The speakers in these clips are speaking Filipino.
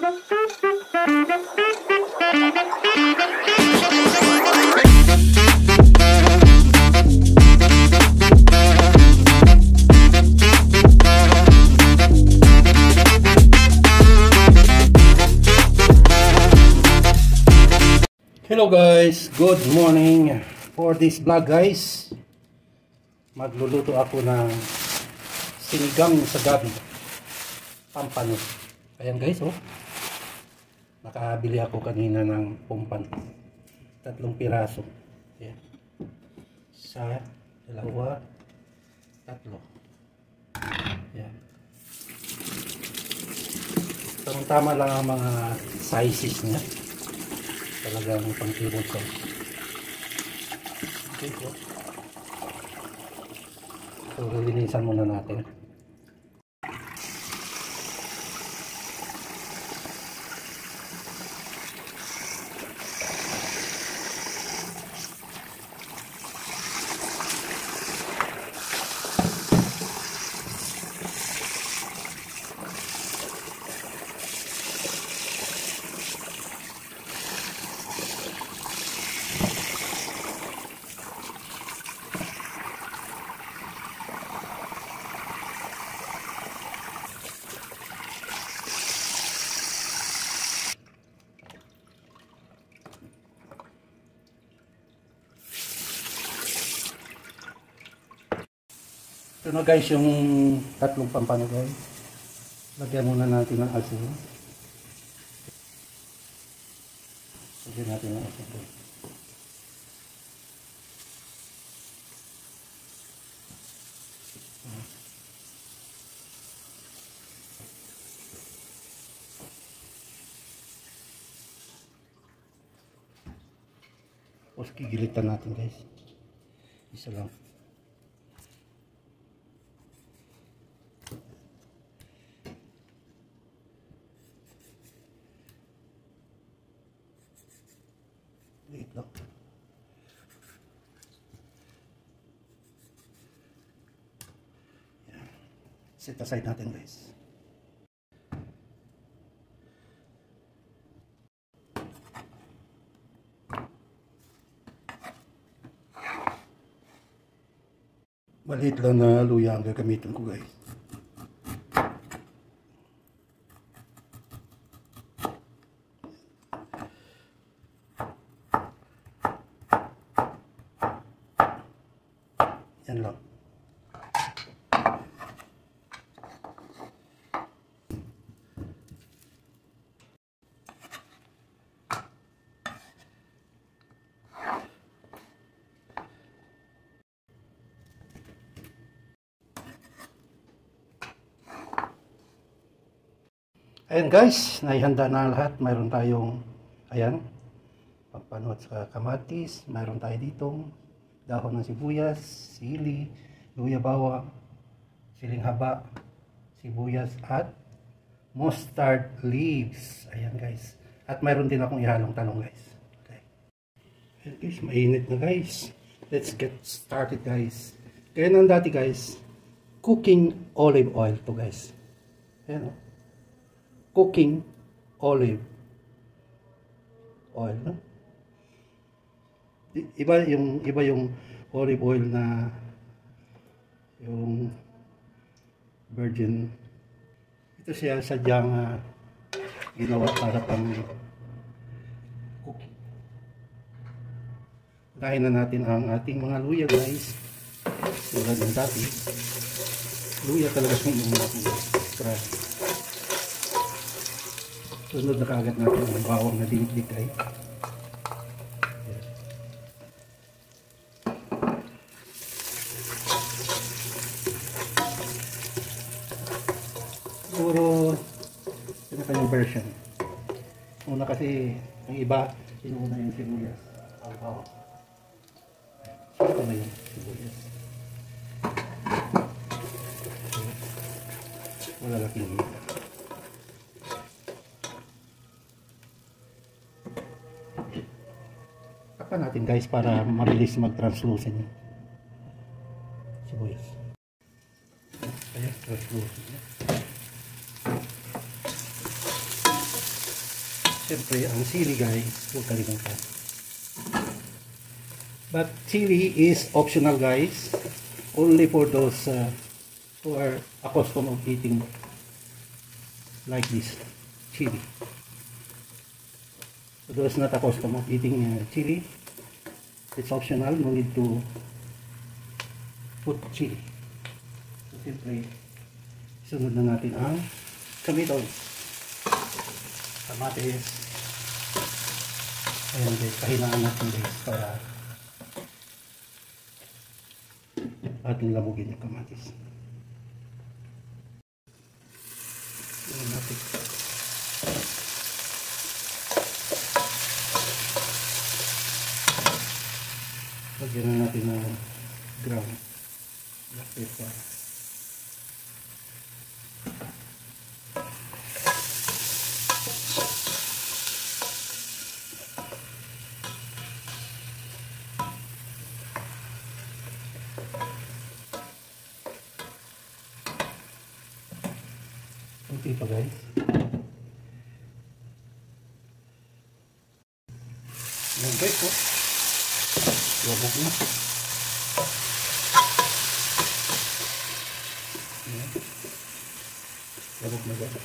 Hello guys, good morning. For this vlog guys, magluluto ako ng sinigang sa gabi pampano. Ayan guys, oh, nakabili ako kanina ng pumpan, 3 piraso. Ayan. 1, 2, 3. Ayan. Tama lang ang mga sizes niya. Talagang pang-table ko. Okay po. So, lilinisan muna natin. Ito na guys yung 3 pampano guys. Lagyan muna natin ng asin. Lagyan natin ng asin guys. Tapos gigilitan natin guys. Isa lang. Wait lang. Yan. Set aside natin guys. Maliit lang na luya ang gagamitin ko guys. Yan lang. Ayan guys, naihanda na lahat. Mayroon tayong, ayan, pampano at saka kamatis. Mayroon tayo ditong dahon ng sibuyas, sili, luya bawang, siling haba, sibuyas at mustard leaves. Ayan guys. At mayroon din akong ihalong talong guys. Okay. Ayan guys, mainit na guys. Let's get started guys. Kaya nang dati guys, cooking olive oil to guys. Ayan o. Cooking olive oil, no? Iba yung olive oil na yung virgin. Ito siya sadyang ginawa para pang cooking. Unahin na natin ang ating mga luya guys. Tulad ng dati, luya talaga yung inuuna natin guys. Sunod na kaagad natin ang bawang na diniklikay. Siguro ito kanyang version. Una kasi yung iba inuna yung sibuyas. Ito na yung sibuyas. Wala laking hita. Takpan natin guys para mabilis mag-translucent yung sibuyas. Ayan, translucent. Siyempre, ang chili guys, huwag kalimutan. But chili is optional guys. Only for those who are accustomed of eating like this chili. For those not accustomed of eating chili, it's optional. No need to put chili. So, simply, sunod na natin ang kamito, kamatis. Ayan guys, pahinaan natin guys para ating labugin yung kamatis. Ayan natin. Lagyan na natin ng ground black pepper. Kunti pa guys. Ayan guys po. Wabog na. Ayan. Wabog na guys.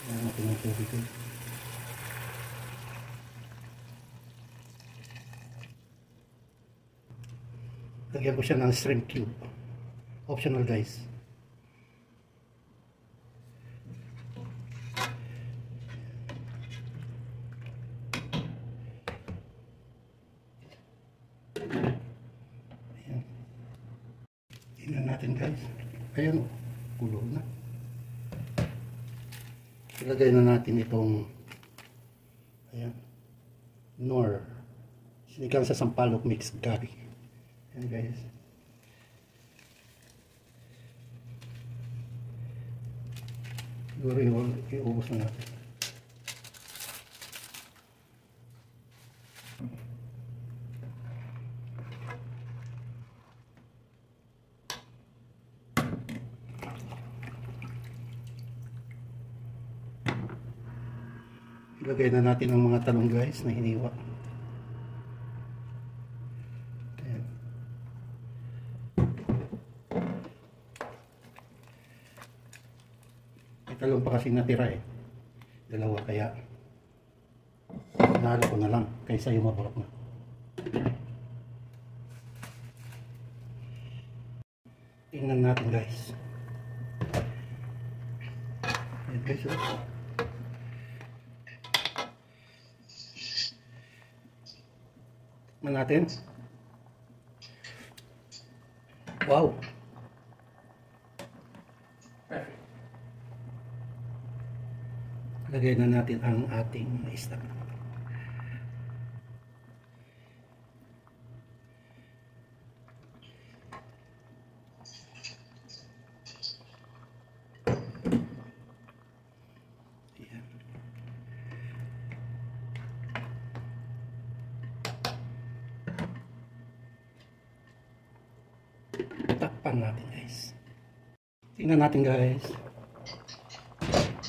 Ayan natin ang tubig guys. Lagyan ko siya ng shrimp cube. Optional guys. Ayan. Tingnan natin guys. Ayan o. Kulo na. Ilagay na natin itong ayan. Nor. Sinigang sa sampalok mixed curry. Ayan guys. Siguro iubos na natin. Ilagay na natin ang mga talong guys na hiniwa. Talong pa kasi natira eh. Dalawa kaya nahalo ko na lang kaysa yung maburok na. Tingnan natin guys. Ayan guys. Tingnan natin. Wow. Lagay na natin ang ating isda. Ayan. Takpan natin guys. Tingnan natin guys.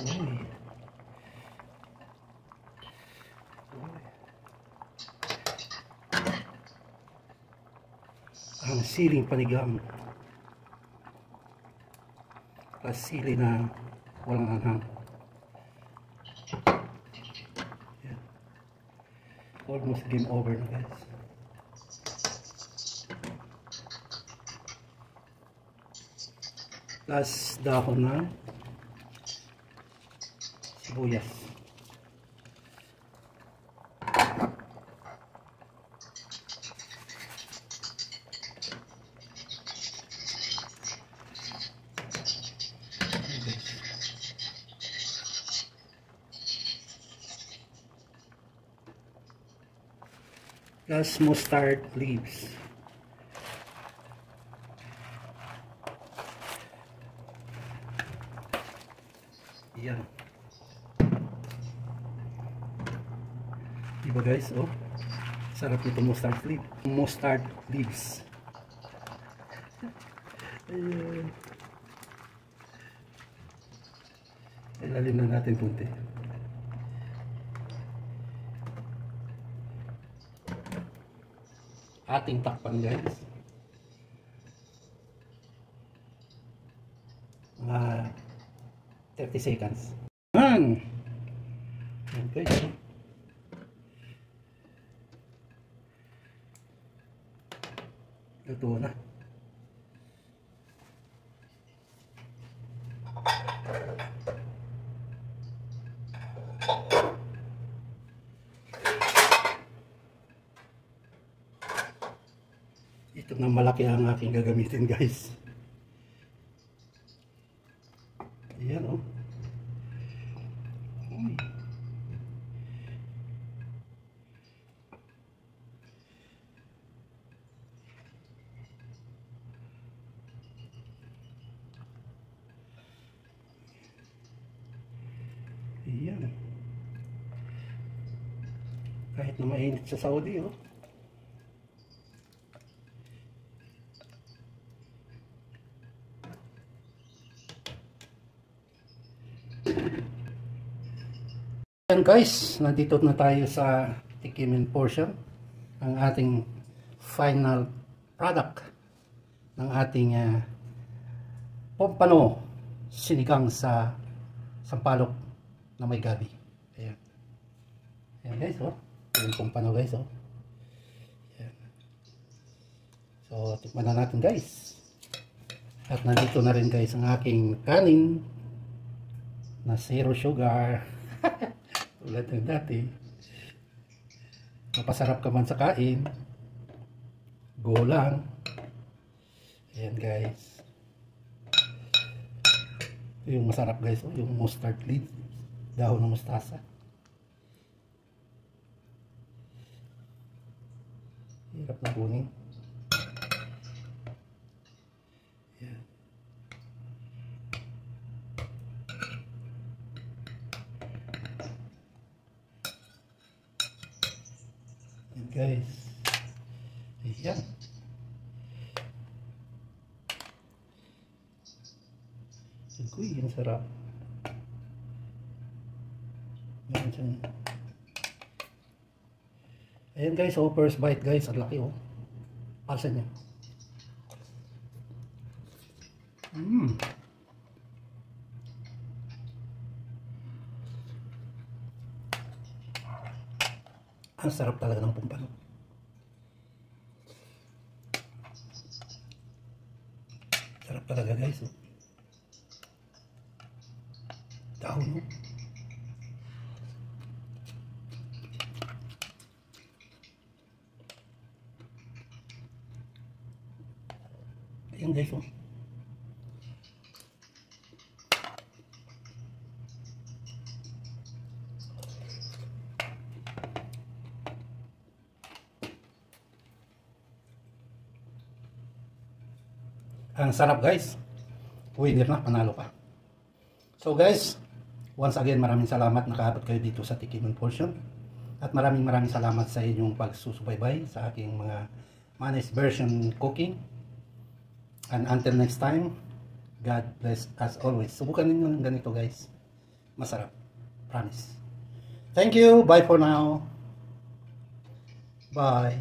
Uy. Ang siling panigang plus sili na walang anghang. Yan. Almost game over na guys. Plus dahon na sibuyas. Plus mustard leaves. Yan. Diba guys, oh. Sarap nito mustard leaves. Ayan. Ilalim na natin punti. Ating takpan guys. Mga 30 seconds. Ayan. Ayan guys. Luto na. Ito na malaki ang aking gagamitin guys. Ayan o. Uy. Ayan. Kahit na mainit sa Saudi oh. Ayan guys, nandito na tayo sa tikimin portion ang ating final product ng ating pompano sinigang sa sampalok na may gabi. Ayan. Ayan guys, oh. Yung pompano guys, oh. Ayan. So, tikman na natin guys. At nandito na rin guys ang aking kanin na zero sugar. Tulad ng dati. Mapasarap ka man sa kain. Go lang. Ayan guys. Ito yung masarap guys. Oh, yung mustard leaf. Dahon ng mustasa. Hirap na kunin. Ayan. Guys, ayan. Uy, ang sarap. Ayan guys, oh, first bite guys, ang laki oh. Pasa niya. Ang sarap talaga ng pompano. Sarap talaga guys. Oh. Dahon. Oh. Ayan guys. Oh. Ang sarap guys. Winner na, panalo ka. So guys, once again maraming salamat nakaabot kayo dito sa tikimin portion. At maraming salamat sa inyong pagsusubaybay sa aking mga Manny's version cooking. And until next time, God bless as always. Subukan ninyo ng ganito guys. Masarap. Promise. Thank you. Bye for now. Bye.